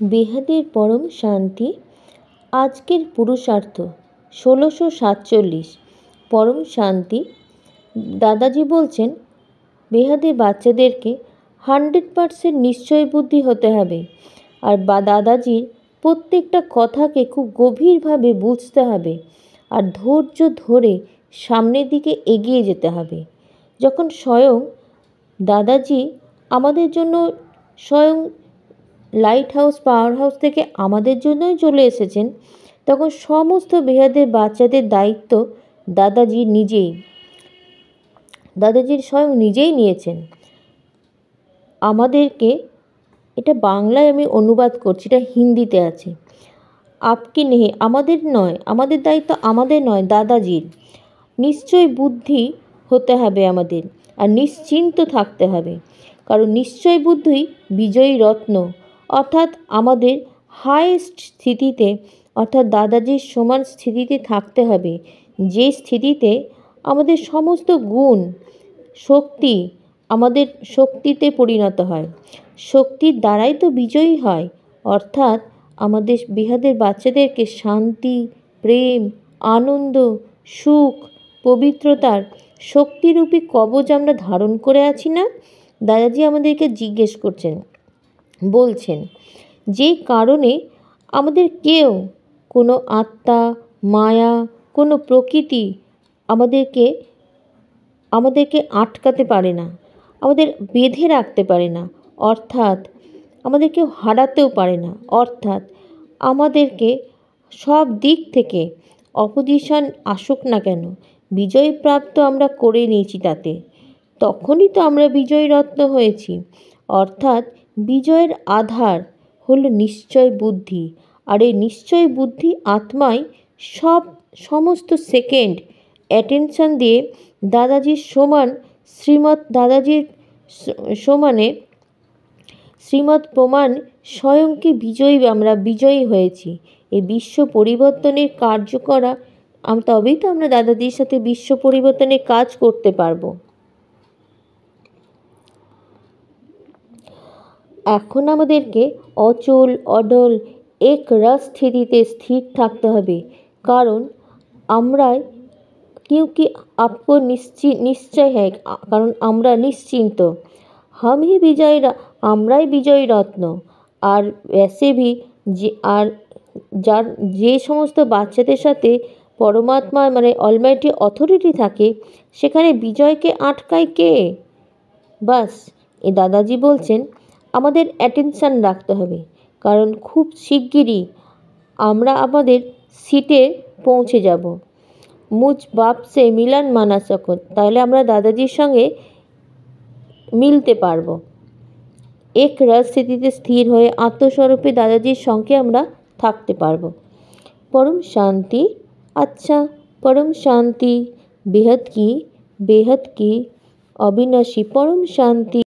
বেহাদের পরম শান্তি। আজকের পুরুষার্থ 1647। পরম শান্তি। দাদাজি বলছেন বেহাদের বাচ্চাদেরকে 100% নিশ্চয় বুদ্ধি হতে হবে। আর দাদাজির প্রত্যেকটা কথাকে খুব গভীরভাবে বুঝতে হবে আর ধৈর্য ধরে সামনের দিকে এগিয়ে যেতে হবে। যখন স্বয়ং দাদাজি আমাদের জন্য স্বয়ং লাইট হাউস পাওয়ার হাউস থেকে আমাদের জন্যই চলে এসেছেন, তখন সমস্ত বেহাদের বাচ্চাদের দায়িত্ব দাদাজির স্বয়ং নিজেই নিয়েছেন। আমাদেরকে, এটা বাংলায় আমি অনুবাদ করছি, এটা হিন্দিতে আছে। আপকি নেই, আমাদের নয়, আমাদের দায়িত্ব আমাদের নয়, দাদাজির। নিশ্চয় বুদ্ধি হতে হবে আমাদের, আর নিশ্চিন্ত থাকতে হবে, কারণ নিশ্চয় বুদ্ধি বিজয়ী রত্ন। অর্থাৎ আমাদের হাইয়েস্ট স্থিতিতে, অর্থাৎ দাদাজির সমান স্থিতিতে থাকতে হবে, যে স্থিতিতে আমাদের সমস্ত গুণ শক্তি আমাদের শক্তিতে পরিণত হয়। শক্তির দ্বারাই তো বিজয়ী হয়। অর্থাৎ আমাদের বেহাদের বাচ্চাদেরকে শান্তি, প্রেম, আনন্দ, সুখ, পবিত্রতার শক্তিরূপী কবচ আমরা ধারণ করে আছি না? দাদাজি আমাদেরকে জিজ্ঞেস করছেন, বলছেন যে কারণে আমাদের কেউ, কোনো আত্মা, মায়া, কোনো প্রকৃতি আমাদেরকে আটকাতে পারে না, আমাদের বেঁধে রাখতে পারে না, অর্থাৎ আমাদের কেউ হারাতেও পারে না। অর্থাৎ আমাদেরকে সব দিক থেকে অপোজিশন আসুক না কেন, বিজয় প্রাপ্ত আমরা করে নিয়েছি তাতে। তখনই তো আমরা বিজয়ী রত্ন হয়েছি। অর্থাৎ বিজয়ের আধার হলো নিশ্চয় বুদ্ধি, আর এই নিশ্চয় বুদ্ধি আত্মাই সমস্ত সেকেন্ড অ্যাটেনশন দিয়ে দাদাজির সমান দাদাজির সমানে শ্রীমৎ প্রমাণ স্বয়ংকে আমরা বিজয়ী হয়েছি। এই বিশ্ব পরিবর্তনের কার্য করা, তবেই তো আমরা দাদাজির সাথে বিশ্ব পরিবর্তনের কাজ করতে পারবো। এখন আমাদেরকে অচল অডল এক রস স্থিতিতে স্থির থাকতে হবে, কারণ আমরাই क्योंकि आपको निश्चय है, কারণ আমরা নিশ্চিন্ত। আমরাই বিজয়ী রত্ন। আর वैसे भी যে সমস্ত বাচ্চাদের সাথে পরমাত্মা মানে অলমাইটি অথরিটি থাকে, সেখানে বিজয়কে আটকায় কে? বাস, এ দাদাজি বলছেন আমাদের অ্যাটেনশান রাখতে হবে, কারণ খুব শিগগিরই আমরা আমাদের সিটে পৌঁছে যাব। মুঝ বাপ সে মিলন মানা সকত, তাহলে আমরা দাদাজির সঙ্গে মিলতে পারবো। এক রস স্থিতিতে স্থির হয়ে আত্মস্বরূপে দাদাজির সঙ্গে আমরা থাকতে পারবো। পরম শান্তি। আচ্ছা, পরম শান্তি বেহদ কি অবিনাশী পরম শান্তি।